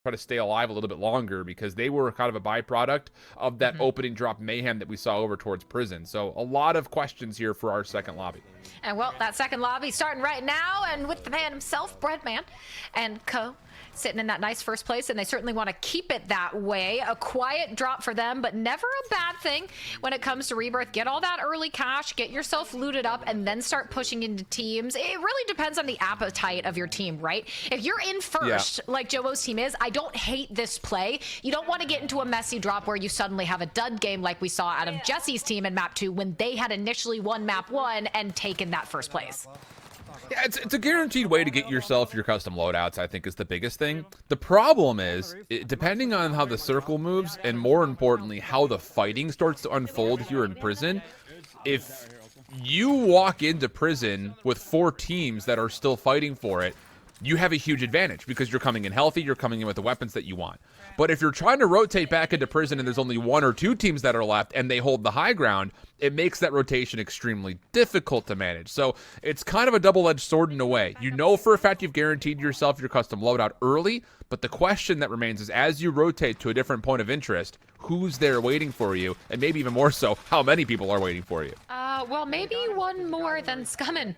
try to stay alive a little bit longer, because they were kind of a byproduct of that opening drop mayhem that we saw over towards prison. So a lot of questions here for our second lobby. And well, that second lobby starting right now, and with the man himself, Breadman and co. sitting in that nice first place, and they certainly want to keep it that way. A quiet drop for them, but never a bad thing when it comes to Rebirth. Get all that early cash, get yourself looted up, and then start pushing into teams. It really depends on the appetite of your team, right? If you're in first, like Joewo's team is, I don't hate this play. You don't want to get into a messy drop where you suddenly have a dud game like we saw out of Jesse's team in map 2 when they had initially won map 1 and taken that first place. Yeah, it's a guaranteed way to get yourself your custom loadouts, I think, is the biggest thing. The problem is, depending on how the circle moves, and more importantly, how the fighting starts to unfold here in prison, if you walk into prison with 4 teams that are still fighting for it, you have a huge advantage because you're coming in healthy, you're coming in with the weapons that you want. But if you're trying to rotate back into prison and there's only 1 or 2 teams that are left and they hold the high ground, it makes that rotation extremely difficult to manage. So it's kind of a double-edged sword in a way. You know for a fact you've guaranteed yourself your custom loadout early, but the question that remains is, as you rotate to a different point of interest, who's there waiting for you? And maybe even more so, how many people are waiting for you? Well, maybe one more than Scummin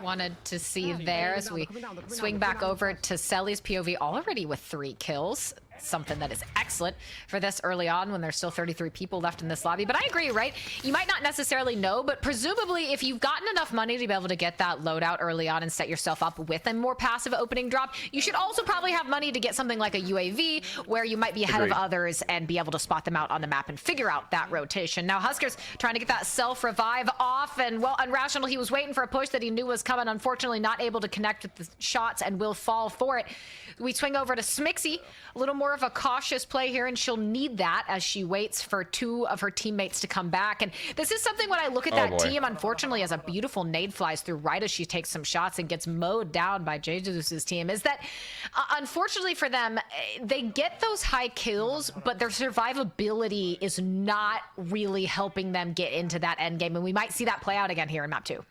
wanted to see there, as we swing back over to Selly's POV, already with 3 kills. Something that is excellent for this early on when there's still 33 people left in this lobby. But I agree, right? You might not necessarily know, but presumably if you've gotten enough money to be able to get that loadout early on and set yourself up with a more passive opening drop, you should also probably have money to get something like a UAV where you might be ahead of others and be able to spot them out on the map and figure out that rotation. Now Huskerrs trying to get that self-revive off, and well, Unrational, he was waiting for a push that he knew was coming, unfortunately not able to connect with the shots and will fall for it. We swing over to Smixy, a little more of a cautious play here, and she'll need that as she waits for 2 of her teammates to come back. And this is something when I look at that team, unfortunately, as a beautiful nade flies through right as she takes some shots and gets mowed down by JJus's team, is that unfortunately for them, they get those high kills, but their survivability is not really helping them get into that end game. And we might see that play out again here in map 2.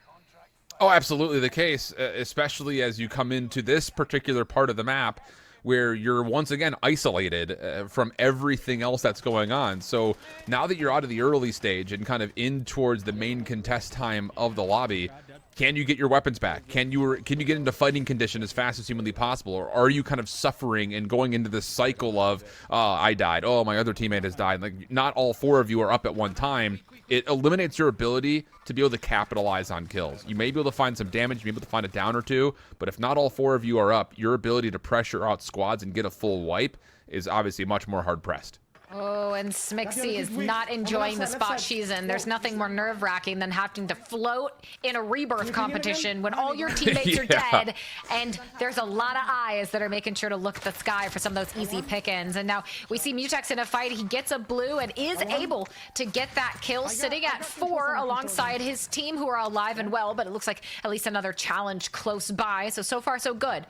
Oh, absolutely the case, especially as you come into this particular part of the map where you're once again isolated from everything else that's going on. So now that you're out of the early stage and kind of in towards the main contest time of the lobby, can you get your weapons back? Can you get into fighting condition as fast as humanly possible? Or are you kind of suffering and going into this cycle of, oh, I died, oh, my other teammate has died? Like, not all 4 of you are up at one time. It eliminates your ability to be able to capitalize on kills. You may be able to find some damage, you may be able to find a down or 2, but if not all 4 of you are up, your ability to pressure out squads and get a full wipe is obviously much more hard-pressed. Oh, and Smixy is not enjoying the spot she's in. There's nothing more nerve-wracking than having to float in a Rebirth competition when all your teammates are dead, and there's a lot of eyes that are making sure to look at the sky for some of those easy pick-ins. And now we see Mutex in a fight. He gets a blue and is able to get that kill, sitting at 4 alongside his team, who are alive and well, but it looks like at least another challenge close by. So far, so good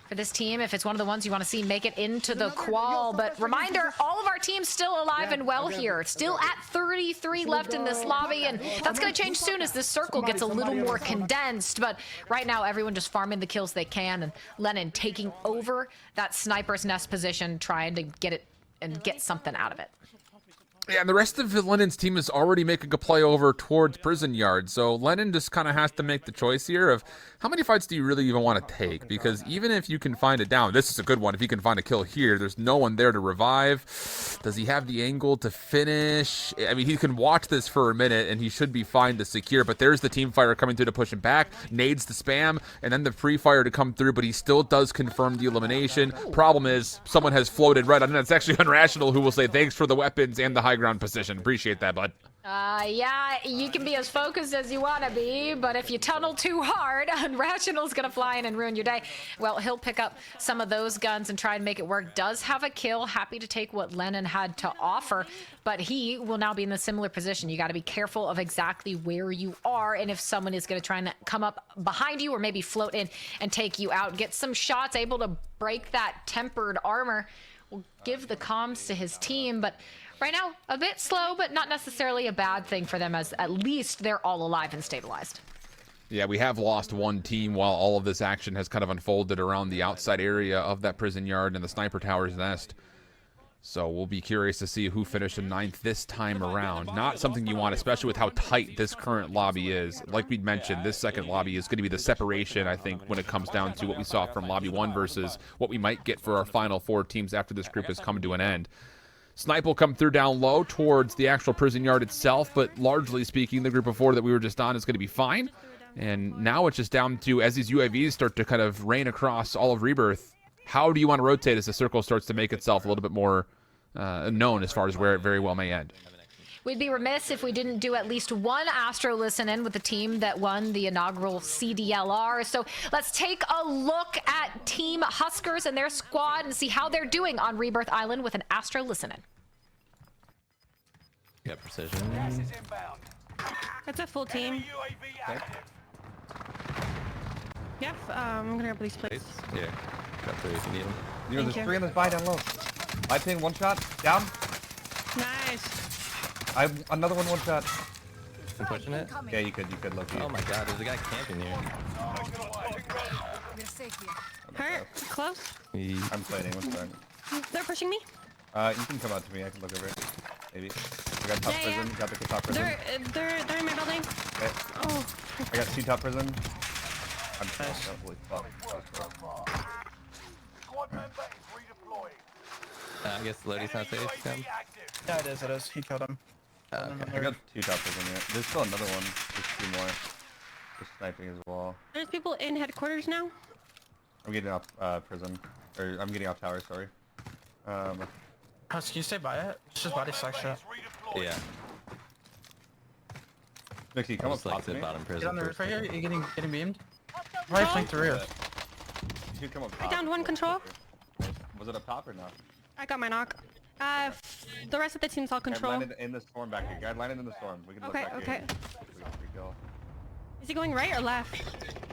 for this team, if it's one of the ones you want to see make it into the qual. But reminder, all of our teams still alive and well here, still at 33 left in this lobby, and that's going to change soon as this circle gets a little more condensed. But right now everyone just farming the kills they can, and Lennon taking over that sniper's nest position, trying to get it and get something out of it. Yeah, and the rest of Lennon's team is already making a play over towards prison yard. So Lennon just kind of has to make the choice here of how many fights do you really even want to take? Because even if you can find it down, this is a good one. If he can find a kill here, there's no one there to revive. Does he have the angle to finish? I mean, he can watch this for a minute and he should be fine to secure, but there's the team fire coming through to push him back, nades the spam, and then the free fire to come through, but he still does confirm the elimination. Problem is, someone has floated right on, and it's actually Unrational, who will say thanks for the weapons and the high ground position. Appreciate that, bud. Yeah, you can be as focused as you want to be, but if you tunnel too hard, Unrational's gonna fly in and ruin your day. Well, he'll pick up some of those guns and try and make it work. Does have a kill, happy to take what Lennon had to offer, but he will now be in a similar position. You got to be careful of exactly where you are, and if someone is going to try and come up behind you or maybe float in and take you out. Get some shots, able to break that tempered armor. Will give the comms to his team, but right now, a bit slow, but not necessarily a bad thing for them, as at least they're all alive and stabilized. Yeah, we have lost one team while all of this action has kind of unfolded around the outside area of that prison yard and the sniper tower's nest. So we'll be curious to see who finished in 9th this time around. Not something you want, especially with how tight this current lobby is. Like we mentioned, this second lobby is going to be the separation, I think, when it comes down to what we saw from Lobby 1 versus what we might get for our final 4 teams after this group has come to an end. Snipe will come through down low towards the actual prison yard itself, but largely speaking, the group of 4 that we were just on is going to be fine. And now it's just down to, as these UAVs start to kind of rain across all of Rebirth, how do you want to rotate as the circle starts to make itself a little bit more known as far as where it very well may end? We'd be remiss if we didn't do at least one Astro listen-in with the team that won the inaugural CDLR. So let's take a look at Team Huskerrs and their squad and see how they're doing on Rebirth Island with an Astro listen-in. Got precision. It's a full team. Okay. Yep, I'm gonna grab these plates. Yeah, got 3 if you need them. You know, Thank there's you. 3 on this buy down low. I pin 1 shot, down. Nice. I have another one shot. I'm pushing it. Yeah, you could look. Oh my god, there's a guy camping here. Hurt. Close. I'm plating, 1 second. They're pushing me. You can come out to me, I can look over it. Maybe. I got top Yeah, prison, yeah. got the top prison. They're in my building. Okay. Oh. I got C top prison. I'm Nice. holy fuck. I guess Lodi's not safe. Come. Yeah, it is. He killed him. I got 2 top prison here. There's still another one. There's 2 more. Just sniping as well. There's people in headquarters now. I'm getting off prison. Or I'm getting off tower, sorry. Can you stay by it? It's just body section. Yeah. Mixie, come up Just like top to to the me. bottom Get prison on the first. roof right here. You getting beamed? Right flank the rear. You should come up top. downed 1 control. Was it up top or not? I got my knock. The rest of the team's all Okay, control. landed in the storm back here. Guy landed in the storm. We can look Okay, back okay. here. We can re-kill. Is he going right or left?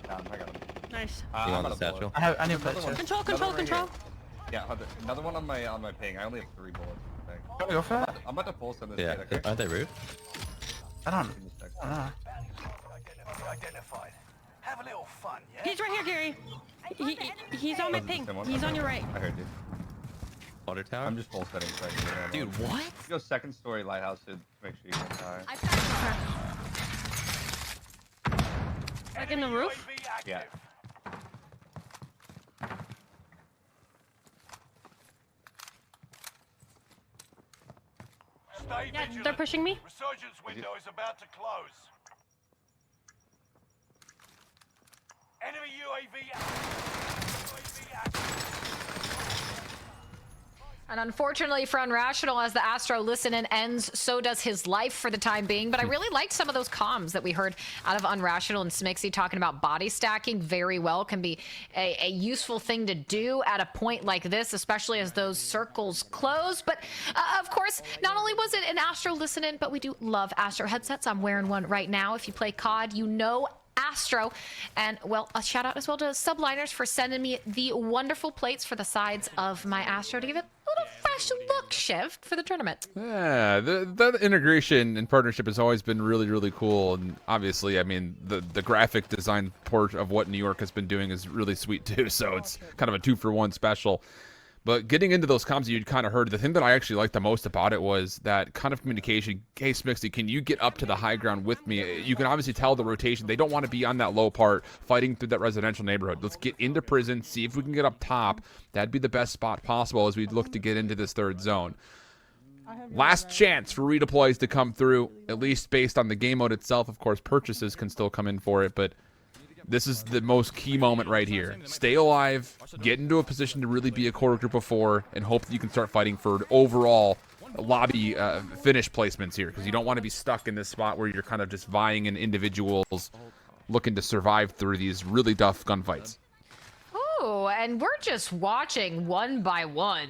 Down, I got him. Nice. You I'm want out the of bullets. satchel? I need a Another plate one. too. Control, Another control, one right control. here. Yeah, another one on my ping. I only have 3 bullets. I think. Can we go for that? I'm about to pulse on this Yeah. kid, okay? Aren't they rude? I don't Give me a sec. know. Identified. Have a little fun, yeah? He's right here, Gary. He's on my Oh, is it the ping. same one? He's on Okay. your right. I heard you. Water tower? I'm just full setting so I can get ammo. Dude, what? Let's go 2nd story lighthouse to make sure you don't die. Like in the roof? Yeah. Stay Yeah, vigilant. they're pushing me. Resurgence window is about to close. Enemy UAV active. And unfortunately for Unrational, as the Astro listen-in ends, so does his life for the time being. But I really liked some of those comms that we heard out of Unrational and Smixy talking about body stacking very well. Can be a useful thing to do at a point like this, especially as those circles close. But of course, not only was it an Astro listen-in, but we do love Astro headsets. I'm wearing one right now. If you play COD, you know Astro. And well, a shout out as well to Subliners for sending me the wonderful plates for the sides of my Astro to give it a little fresh look shift for the tournament. Yeah, the integration and partnership has always been really, really cool. And obviously, I mean, the graphic design port of what New York has been doing is really sweet too. So it's kind of a 2-for-1 special. But getting into those comms you'd kind of heard, the thing that I actually liked the most about it was that kind of communication. Hey, Smixy, can you get up to the high ground with me? You can obviously tell the rotation. They don't want to be on that low part fighting through that residential neighborhood. Let's get into prison, see if we can get up top. That'd be the best spot possible as we look to get into this 3rd zone. Last chance for redeploys to come through, at least based on the game mode itself. Of course, purchases can still come in for it, but this is the most key moment right here. Stay alive, get into a position to really be a core group of 4, and hope that you can start fighting for overall lobby finish placements here, because you don't want to be stuck in this spot where you're kind of just vying in individuals looking to survive through these really tough gunfights. Oh, and we're just watching one by one.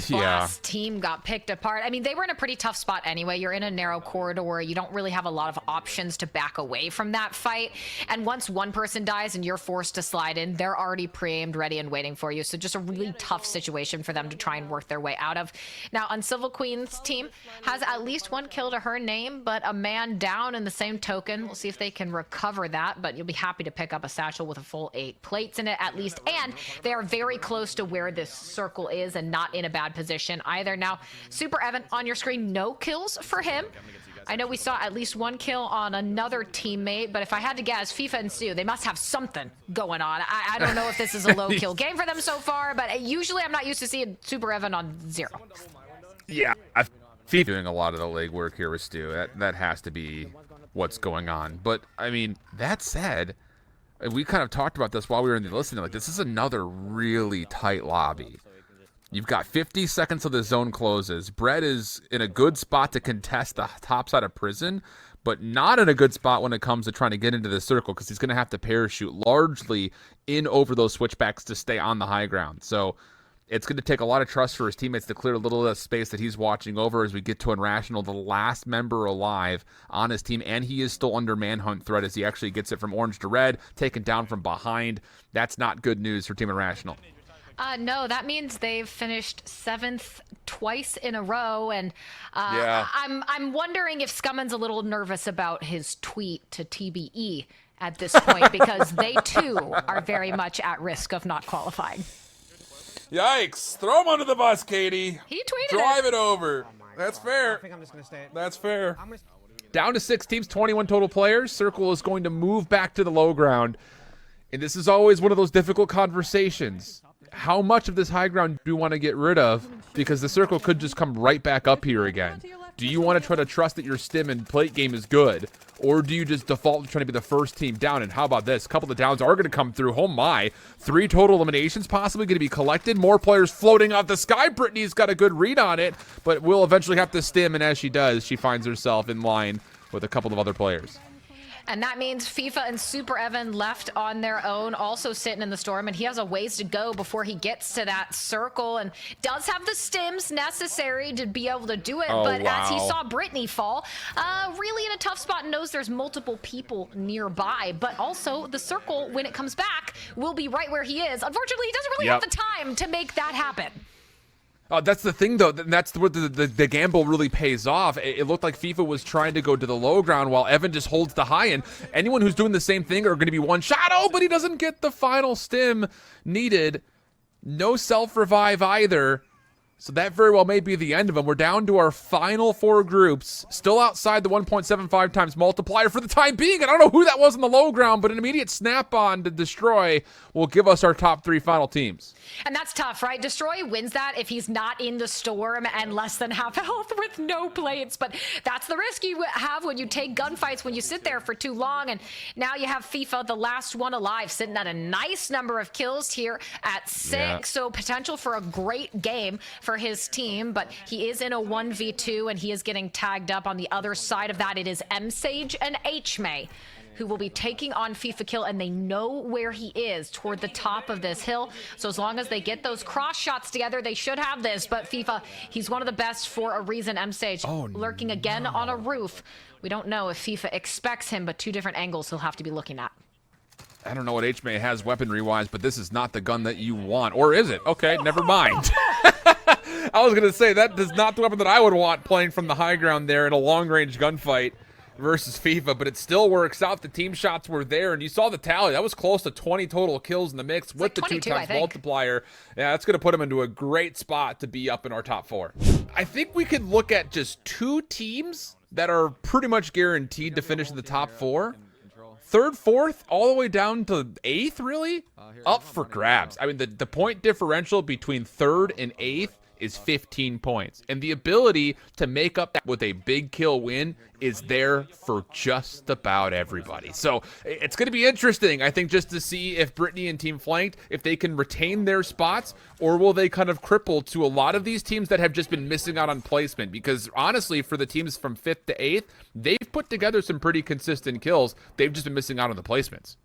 Last team got picked apart. I mean, they were in a pretty tough spot anyway. You're in a narrow corridor. You don't really have a lot of options to back away from that fight. And once one person dies and you're forced to slide in, they're already pre-aimed, ready, and waiting for you. So just a really tough situation for them to try and work their way out of. Now, Uncivil Queen's team has at least one kill to her name, but a man down in the same token. We'll see if they can recover that, but you'll be happy to pick up a satchel with a full 8 plates in it at least. And they are very close to where this circle is and not in a bad position either. Now, Super Evan on your screen, no kills for him. I know we saw at least one kill on another teammate, but if I had to guess, FIFA and Stu, they must have something going on. I don't know if this is a low kill game for them so far, but usually I'm not used to seeing Super Evan on 0. Yeah, FIFA doing a lot of the legwork here with Stu. That has to be what's going on. But, I mean, that said, we kind of talked about this while we were in the listening. Like, this is another really tight lobby. You've got 50 seconds till the zone closes. Brett is in a good spot to contest the top side of prison, but not in a good spot when it comes to trying to get into the circle because he's going to have to parachute largely in over those switchbacks to stay on the high ground. So it's going to take a lot of trust for his teammates to clear a little of the space that he's watching over as we get to Irrational, the last member alive on his team, and he is still under manhunt threat as he actually gets it from orange to red, taken down from behind. That's not good news for Team Irrational. No, that means they've finished 7th twice in a row, and I'm wondering if Scumman's a little nervous about his tweet to TBE at this point because they too are very much at risk of not qualifying. Yikes! Throw him under the bus, Katie. He tweeted Drive it over. That's fair. I think I'm just gonna stay. That's fair. Down to 6 teams, 21 total players. Circle is going to move back to the low ground, and this is always one of those difficult conversations. How much of this high ground do you want to get rid of? Because the circle could just come right back up here again. Do you want to try to trust that your stim and plate game is good? Or do you just default to trying to be the first team down? And how about this? A couple of downs are going to come through. Oh my. 3 total eliminations possibly going to be collected. More players floating off the sky. Brittany's got a good read on it, but will eventually have to stim. And as she does, she finds herself in line with a couple of other players. And that means FIFA and Super Evan left on their own, also sitting in the storm, and he has a ways to go before he gets to that circle and does have the stims necessary to be able to do it. But as he saw Brittany fall, really in a tough spot, knows there's multiple people nearby. But also the circle, when it comes back, will be right where he is. Unfortunately, he doesn't really have the time to make that happen. That's the thing, though. That's where the gamble really pays off. It looked like FIFA was trying to go to the low ground while Evan just holds the high. And anyone who's doing the same thing are going to be one shot. Oh, but he doesn't get the final stim needed. No self-revive either. So that very well may be the end of them. We're down to our final 4 groups. Still outside the 1.75 times multiplier for the time being. And I don't know who that was in the low ground, but an immediate snap-on to Destroy will give us our top 3 final teams. And that's tough, right? Destroy wins that if he's not in the storm and less than half health with no plates. But that's the risk you have when you take gunfights, when you sit there for too long. And now you have FIFA, the last one alive, sitting at a nice number of kills here at 6. Yeah. So potential for a great game for his team, but he is in a 1v2 and he is getting tagged up. On the other side of that, it is M-Sage and H-May who will be taking on FIFA Kill, and they know where he is toward the top of this hill. So as long as they get those cross shots together, they should have this. But FIFA, he's one of the best for a reason. M-Sage lurking again on a roof. We don't know if FIFA expects him, but 2 different angles he'll have to be looking at. I don't know what H-May has weaponry-wise, but this is not the gun that you want. Or is it? Okay, never mind. I was going to say, that is not the weapon that I would want playing from the high ground there in a long-range gunfight versus FIFA, but it still works out. The team shots were there, and you saw the tally. That was close to 20 total kills in the mix with the 2 times multiplier. Yeah, that's going to put him into a great spot to be up in our top 4. I think we could look at just 2 teams that are pretty much guaranteed to finish in the top 4. 3rd, 4th, all the way down to 8th, really? Up for grabs. I mean, the point differential between 3rd and 8th is 15 points. And the ability to make up that with a big kill win is there for just about everybody. So it's going to be interesting, I think, just to see if Brittany and Team Flanked, if they can retain their spots, or will they kind of cripple to a lot of these teams that have just been missing out on placement. Because honestly, for the teams from 5th to 8th, they've put together some pretty consistent kills. They've just been missing out on the placements.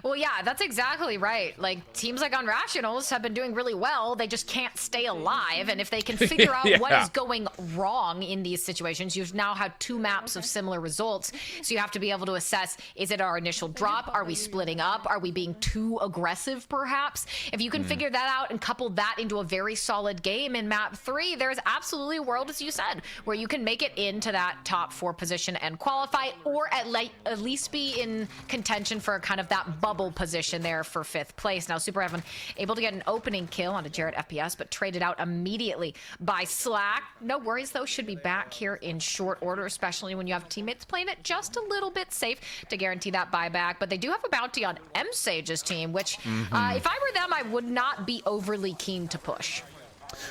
Well, yeah, that's exactly right. Like, teams like Unrationals have been doing really well. They just can't stay alive. And if they can figure out what Yeah. is going wrong in these situations, you've now had 2 maps of similar results. So you have to be able to assess, is it our initial drop? Are we splitting up? Are we being too aggressive, perhaps? If you can figure that out and couple that into a very solid game in map 3, there's absolutely a world, as you said, where you can make it into that top 4 position and qualify, or at least be in contention for kind of that bubble position there for 5th place. Now, Super Evan able to get an opening kill on a Jarrett FPS, but traded out immediately by Slack. No worries, though. Should be back here in short order, especially when you have teammates playing it just a little bit safe to guarantee that buyback. But they do have a bounty on M-Sage's team, which if I were them, I would not be overly keen to push.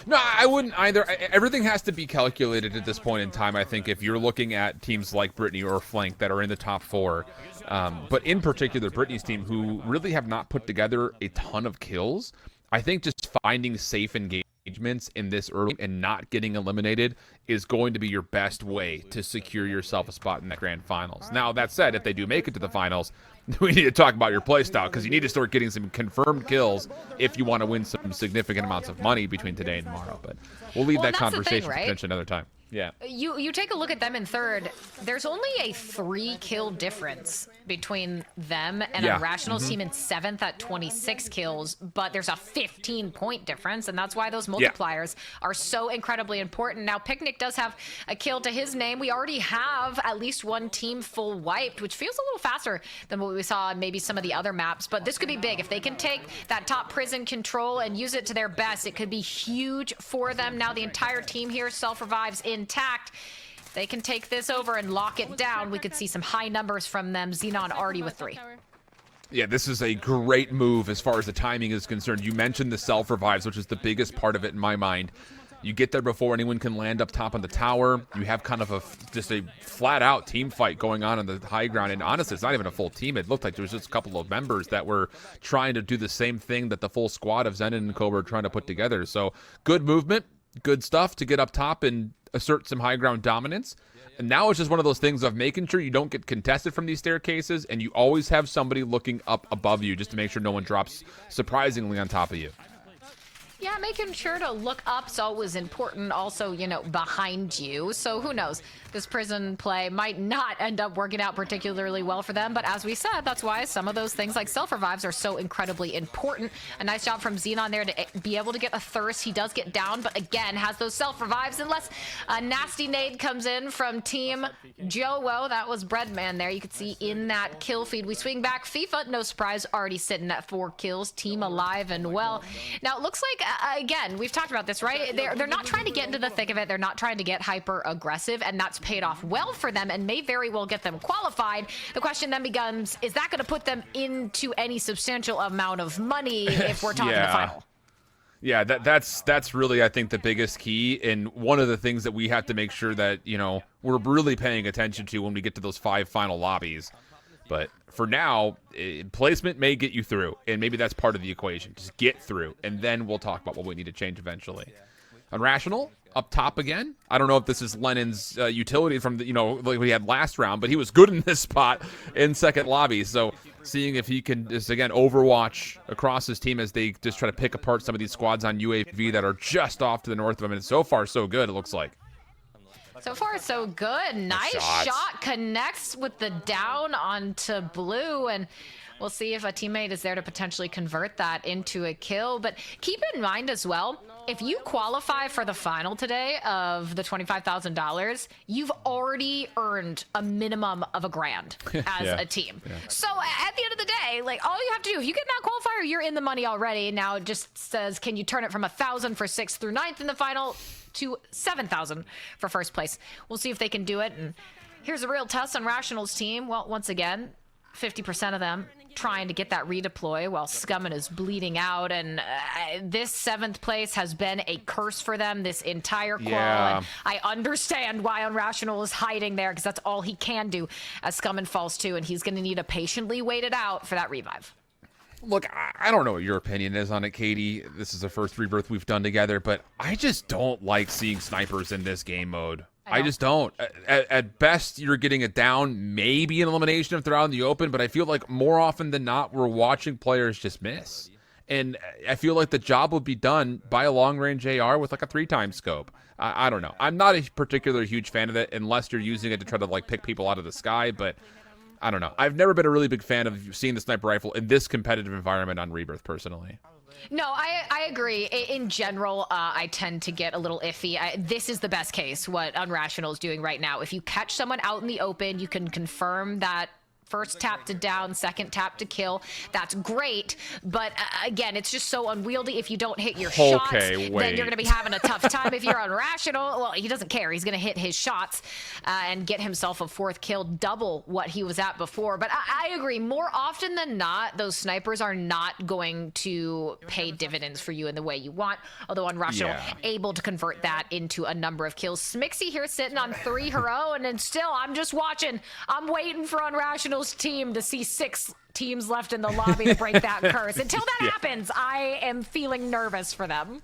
No, I wouldn't either. Everything has to be calculated at this point in time, I think, if you're looking at teams like Brittany or Flank that are in the top 4. But in particular, Brittany's team, who really have not put together a ton of kills. I think just finding safe engagements in this early and not getting eliminated is going to be your best way to secure yourself a spot in the grand finals. Now, that said, if they do make it to the finals, we need to talk about your playstyle, because you need to start getting some confirmed kills if you want to win some significant amounts of money between today and tomorrow. But we'll leave that conversation for potentially another time. Yeah. You take a look at them in 3rd. There's only a 3-kill difference between them and a Rationals team in 7th at 26 kills, but there's a 15-point difference, and that's why those multipliers are so incredibly important. Now, Picnic does have a kill to his name. We already have at least 1 team full wiped, which feels a little faster than what we saw on maybe some of the other maps, but this could be big. If they can take that top prison control and use it to their best, it could be huge for them. Now, the entire team here self-revives intact. They can take this over and lock it down. We could see some high numbers from them. Xenon already with 3. Yeah, this is a great move as far as the timing is concerned. You mentioned the self-revives, which is the biggest part of it in my mind. You get there before anyone can land up top on the tower. You have kind of just a flat-out team fight going on the high ground. And honestly, it's not even a full team. It looked like there was just a couple of members that were trying to do the same thing that the full squad of Zenon and Co were trying to put together. So good movement, good stuff to get up top and assert some high ground dominance. And now it's just one of those things of making sure you don't get contested from these staircases, and you always have somebody looking up above you just to make sure no one drops surprisingly on top of you. Yeah, making sure to look up's always important. Also, you know, behind you. So who knows? This prison play might not end up working out particularly well for them. But as we said, that's why some of those things like self-revives are so incredibly important. A nice job from Xenon there to be able to get a thirst. He does get down, but again, has those self-revives. Unless a nasty nade comes in from Team Joewo. That was Breadman there. You could see in that kill feed. We swing back. FIFA, no surprise, already sitting at 4 kills. Team alive and well. Now, it looks like again, we've talked about this, right? They're not trying to get into the thick of it. They're not trying to get hyper aggressive, and that's paid off well for them and may very well get them qualified. The question then becomes, is that going to put them into any substantial amount of money if we're talking the final? Yeah, that's really, I think, the biggest key, and one of the things that we have to make sure that, you know, we're really paying attention to when we get to those 5 final lobbies. But for now, placement may get you through, and maybe that's part of the equation. Just get through, and then we'll talk about what we need to change eventually. Unrational, up top again. I don't know if this is Lennon's utility from the, you know, like we had last round, but he was good in this spot in second lobby. So seeing if he can just, again, overwatch across his team as they just try to pick apart some of these squads on UAV that are just off to the north of him. And so far, so good, it looks like. So far, so good. Nice shot. Connects with the down onto blue, and we'll see if a teammate is there to potentially convert that into a kill. But keep in mind as well, if you qualify for the final today of the $25,000, you've already earned a minimum of $1,000 as a team. Yeah. So at the end of the day, like, all you have to do, if you get that qualifier, you're in the money already. Now it just says, can you turn it from 1,000 for 6th through 9th in the final to 7,000 for first place? We'll see if they can do it. And here's a real test on Rational's team. Well, once again, 50% of them trying to get that redeploy while Scummin is bleeding out, and this 7th place has been a curse for them this entire qual. And I understand why Unrational is hiding there, because that's all he can do as Scummin falls to, and he's going to need to patiently wait it out for that revive. Look, I don't know what your opinion is on it, Katie. This is the first Rebirth we've done together, but I just don't like seeing snipers in this game mode. I just don't. At best, you're getting it down, maybe an elimination if they're out in the open, but I feel like more often than not, we're watching players just miss. And I feel like the job would be done by a long-range AR with like a 3-time scope. I don't know. I'm not a particular huge fan of it unless you're using it to try to like pick people out of the sky, but I don't know. I've never been a really big fan of seeing the sniper rifle in this competitive environment on Rebirth, personally. No, I agree. In general, I tend to get a little iffy. This is the best case, what Unrational is doing right now. If you catch someone out in the open, you can confirm that first tap to down, second tap to kill. That's great, but again, it's just so unwieldy. If you don't hit your shots, then you're going to be having a tough time. If you're Unrational, well, he doesn't care. He's going to hit his shots and get himself a 4th kill, double what he was at before. But I agree. More often than not, those snipers are not going to pay dividends for you in the way you want, although Unrational able to convert that into a number of kills. Smixy here sitting on 3 her own, and still, I'm just watching. I'm waiting for Unrational's team to see 6 teams left in the lobby to break that curse. Until that happens, I am feeling nervous for them.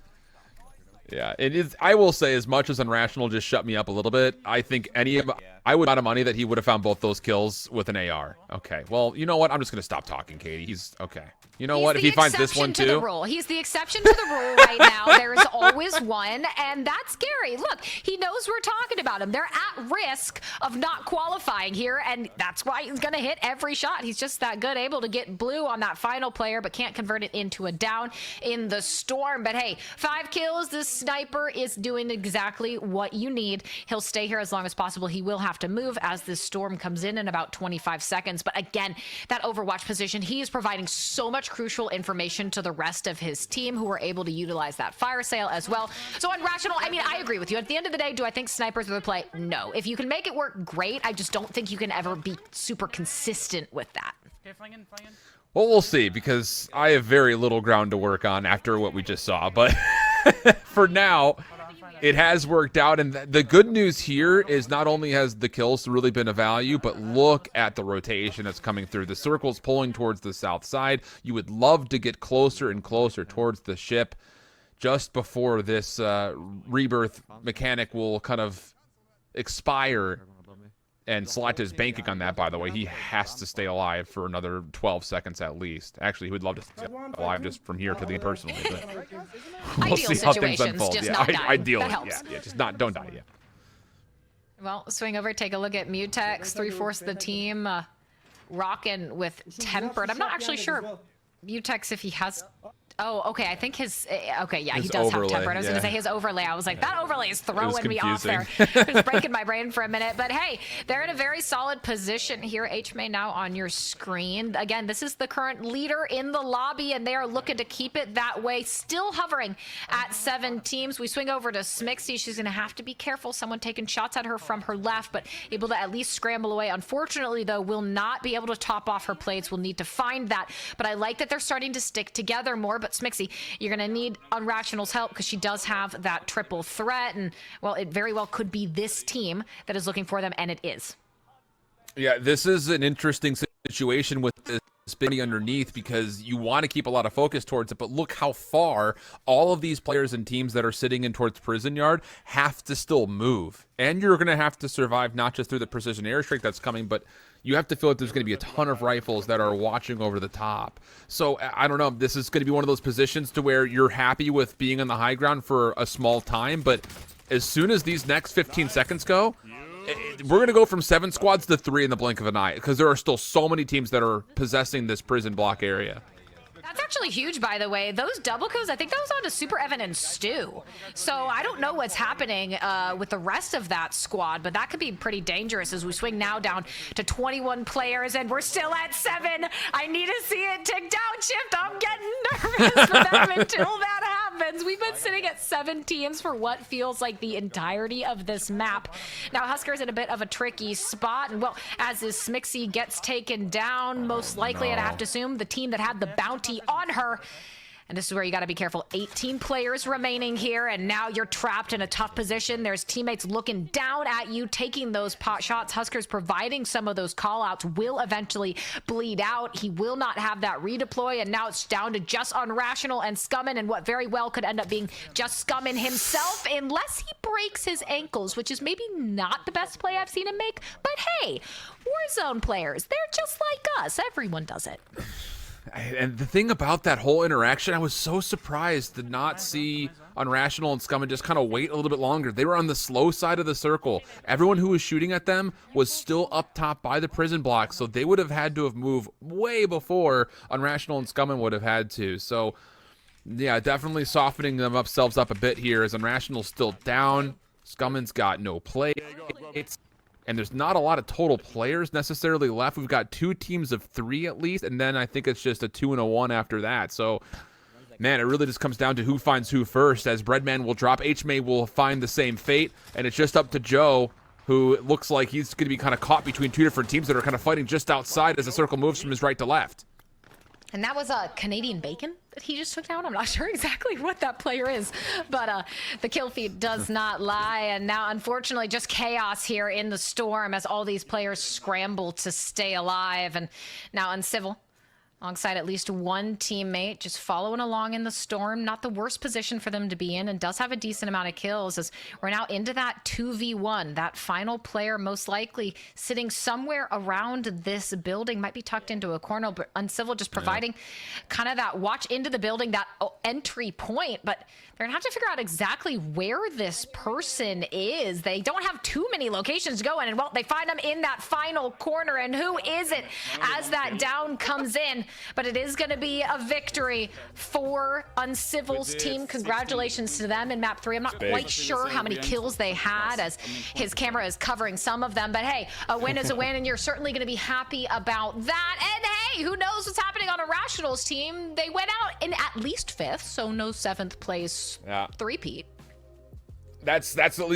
Yeah, it is. I will say, as much as Unrational just shut me up a little bit, I think I would bet of money that he would have found both those kills with an AR. Okay, well, you know what? I'm just going to stop talking, Katie. He's okay. You know what? If he finds this one too. He's the exception to the rule right now. There is always one, and that's scary. Look, he knows we're talking about him. They're at risk of not qualifying here, and that's why he's going to hit every shot. He's just that good, able to get blue on that final player, but can't convert it into a down in the storm. But hey, 5 kills. This sniper is doing exactly what you need. He'll stay here as long as possible. He will have to move as this storm comes in about 25 seconds. But again, that Overwatch position, he is providing so much crucial information to the rest of his team who are able to utilize that fire sale as well. So Unrational, I mean, I agree with you. At the end of the day, do I think snipers are the play? No. If you can make it work, great. I just don't think you can ever be super consistent with that. Okay, flying in. Well, we'll see, because I have very little ground to work on after what we just saw. But for now, it has worked out. And the good news here is not only has the kills really been a value, but look at the rotation that's coming through. The circle's pulling towards the south side. You would love to get closer and closer towards the ship just before this rebirth mechanic will kind of expire. And Select is banking on that, by the way. He has to stay alive for another 12 seconds at least. Actually, he would love to stay alive just from here to the personally. But we'll see how things unfold. Just yeah, not dying. ideally, That helps. yeah, just don't die yet. Well, swing over, take a look at Mutex. 3/4 of the team rocking with Tempered. I'm not actually sure Mutex if he has. Oh, okay. I think his. Okay, yeah, he does overlay, have Tempered. I was going to say his overlay. I was like, that overlay is throwing me off there. It was breaking my brain for a minute. But hey, they're in a very solid position here. HMay now on your screen. Again, this is the current leader in the lobby, and they are looking to keep it that way. Still hovering at 7 teams. We swing over to Smixy. She's going to have to be careful. Someone taking shots at her from her left, but able to at least scramble away. Unfortunately, though, will not be able to top off her plates. We'll need to find that. But I like that they're starting to stick together more. But Smixy, you're going to need Unrational's help because she does have that triple threat, and well, it very well could be this team that is looking for them, and it is. Yeah, this is an interesting situation with this spinny underneath because you want to keep a lot of focus towards it, but look how far all of these players and teams that are sitting in towards Prison Yard have to still move. And you're going to have to survive not just through the precision airstrike that's coming, but you have to feel like there's going to be a ton of rifles that are watching over the top. So, I don't know, this is going to be one of those positions to where you're happy with being on the high ground for a small time, but as soon as these next 15 seconds go, we're going to go from 7 squads to 3 in the blink of an eye because there are still so many teams that are possessing this prison block area. That's actually huge, by the way. Those double kills, I think that was on to Super Evan and Stu. So I don't know what's happening with the rest of that squad, but that could be pretty dangerous as we swing now down to 21 players, and we're still at 7. I need to see it tick down, Shift. I'm getting nervous for them until that happens. We've been sitting at 7 teams for what feels like the entirety of this map. Now, Huskerrs in a bit of a tricky spot, and well, as this Smixy gets taken down, most likely I'd have to assume the team that had the bounty on her And this is where you got to be careful. 18 players remaining here, and now you're trapped in a tough position. There's teammates looking down at you, taking those pot shots. Huskerrs providing some of those call-outs will eventually bleed out. He will not have that redeploy, and now it's down to just Unrational and Scummin, and what very well could end up being just Scummin himself, unless he breaks his ankles, which is maybe not the best play I've seen him make. But hey, Warzone players, they're just like us. Everyone does it. And the thing about that whole interaction, I was so surprised to not see Unrational and Scummin just kind of wait a little bit longer. They were on the slow side of the circle. Everyone who was shooting at them was still up top by the prison block, so they would have had to have moved way before Unrational and Scummin would have had to. So, yeah, definitely softening themselves up a bit here as Unrational's still down. Scummin's got no play. And there's not a lot of total players necessarily left. We've got 2 teams of 3 at least, and then I think it's just a 2 and a 1 after that. So, man, it really just comes down to who finds who first, as Breadman will drop. H-May will find the same fate, and it's just up to Joe, who looks like he's going to be kind of caught between 2 different teams that are kind of fighting just outside as the circle moves from his right to left. And that was a Canadian bacon that he just took down. I'm not sure exactly what that player is, but the kill feed does not lie. And now, unfortunately, just chaos here in the storm as all these players scramble to stay alive. And now Uncivil, alongside at least one teammate, just following along in the storm. Not the worst position for them to be in, and does have a decent amount of kills, as we're now into that 2v1. That final player most likely sitting somewhere around this building, might be tucked into a corner, but Uncivil just providing kind of that watch into the building, that entry point. But they're gonna have to figure out exactly where this person is. They don't have too many locations to go in, and well, they find them in that final corner. And who is it as that down comes in? But it is going to be a victory for Uncivil's team. Congratulations to them in map 3. I'm not quite sure how many kills they had, as his camera is covering some of them. But hey, a win is a win, and you're certainly going to be happy about that. And hey, who knows what's happening on Irrational's team? They went out in at least 5th, so no 7th place three-peat. That's at least